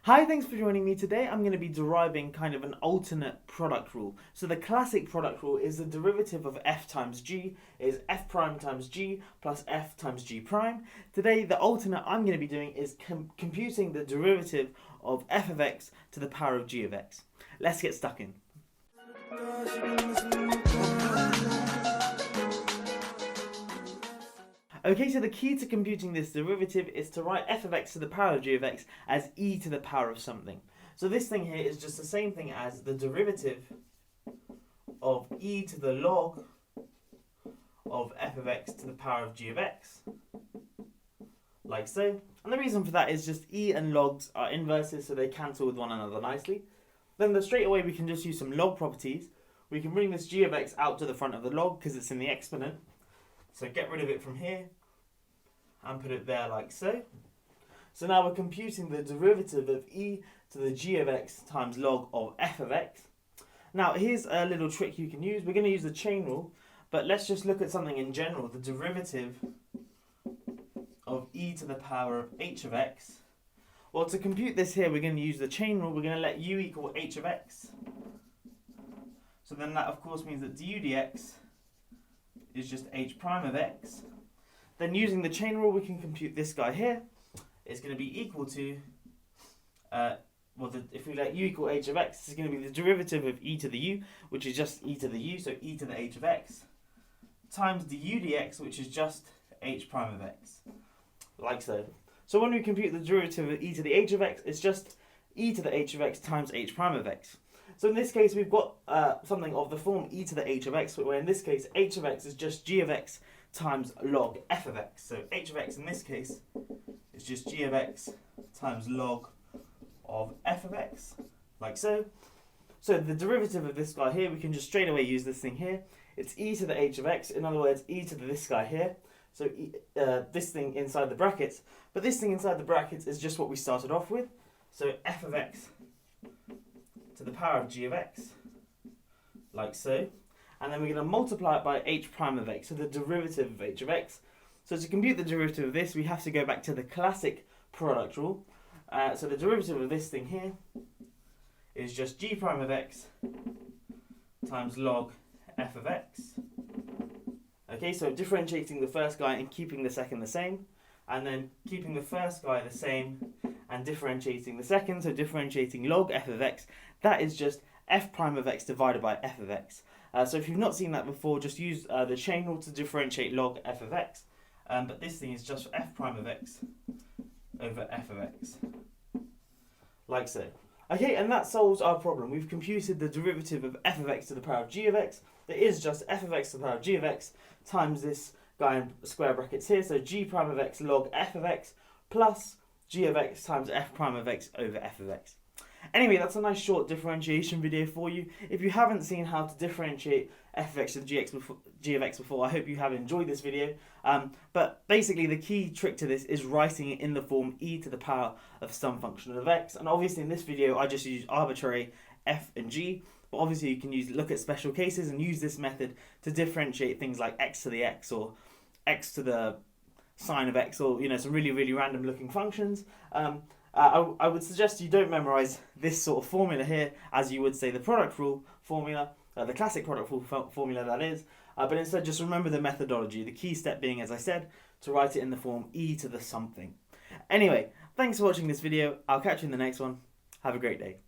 Hi, thanks for joining me today. I'm going to be deriving kind of an alternate product rule. So the classic product rule is the derivative of f times g is f prime times g plus f times g prime. Today, the alternate I'm going to be doing is computing the derivative of f of x to the power of g of x. Let's get stuck in. Okay, so the key to computing this derivative is to write f of x to the power of g of x as e to the power of something. So this thing here is just the same thing as the derivative of e to the log of f of x to the power of g of x, like so. And the reason for that is just e and logs are inverses, so they cancel with one another nicely. Then straight away we can just use some log properties. We can bring this g of x out to the front of the log because it's in the exponent. So get rid of it from here and put it there like so. So now we're computing the derivative of e to the g of x times log of f of x. Now here's a little trick you can use. We're going to use the chain rule, but let's just look at something in general. The derivative of e to the power of h of x. Well, to compute this here, we're going to use the chain rule. We're going to let u equal h of x. So then that of course means that du dx is just h prime of x. Then using the chain rule, we can compute this guy here. It's going to be equal to, if we let u equal h of x, it's going to be the derivative of e to the u, which is just e to the u, so e to the h of x, times du dx, which is just h prime of x, like so. So when we compute the derivative of e to the h of x, it's just e to the h of x times h prime of x. So in this case, we've got something of the form e to the h of x, where in this case, h of x is just g of x times log f of x. So h of x in this case is just g of x times log of f of x, like so. So the derivative of this guy here, we can just straight away use this thing here. It's e to the h of x, in other words, e to this guy here. So this thing inside the brackets, but this thing inside the brackets is just what we started off with. So f of x to the power of g of x, like so. And then we're going to multiply it by h prime of x, so the derivative of h of x. So to compute the derivative of this, we have to go back to the classic product rule. So the derivative of this thing here is just g prime of x times log f of x. Okay, so differentiating the first guy and keeping the second the same, and then keeping the first guy the same and differentiating the second, so differentiating log f of x, that is just f prime of x divided by f of x. So if you've not seen that before, just use the chain rule to differentiate log f of x, but this thing is just f prime of x over f of x, like so. Okay, and that solves our problem. We've computed the derivative of f of x to the power of g of x. That is just f of x to the power of g of x times this guy in square brackets here, so g prime of x log f of x plus g of x times f prime of x over f of x. Anyway, that's a nice short differentiation video for you. If you haven't seen how to differentiate f of x and g of x before, I hope you have enjoyed this video. But basically the key trick to this is writing it in the form e to the power of some function of x. And obviously in this video I just used arbitrary f and g. But obviously you can look at special cases and use this method to differentiate things like x to the x or x to the sine of x, or some really, really random looking functions. I would suggest you don't memorize this sort of formula here as you would say the product rule formula, the classic product rule formula that is, but instead just remember the methodology, the key step being, as I said, to write it in the form e to the something. Anyway, thanks for watching this video. I'll catch you in the next one. Have a great day.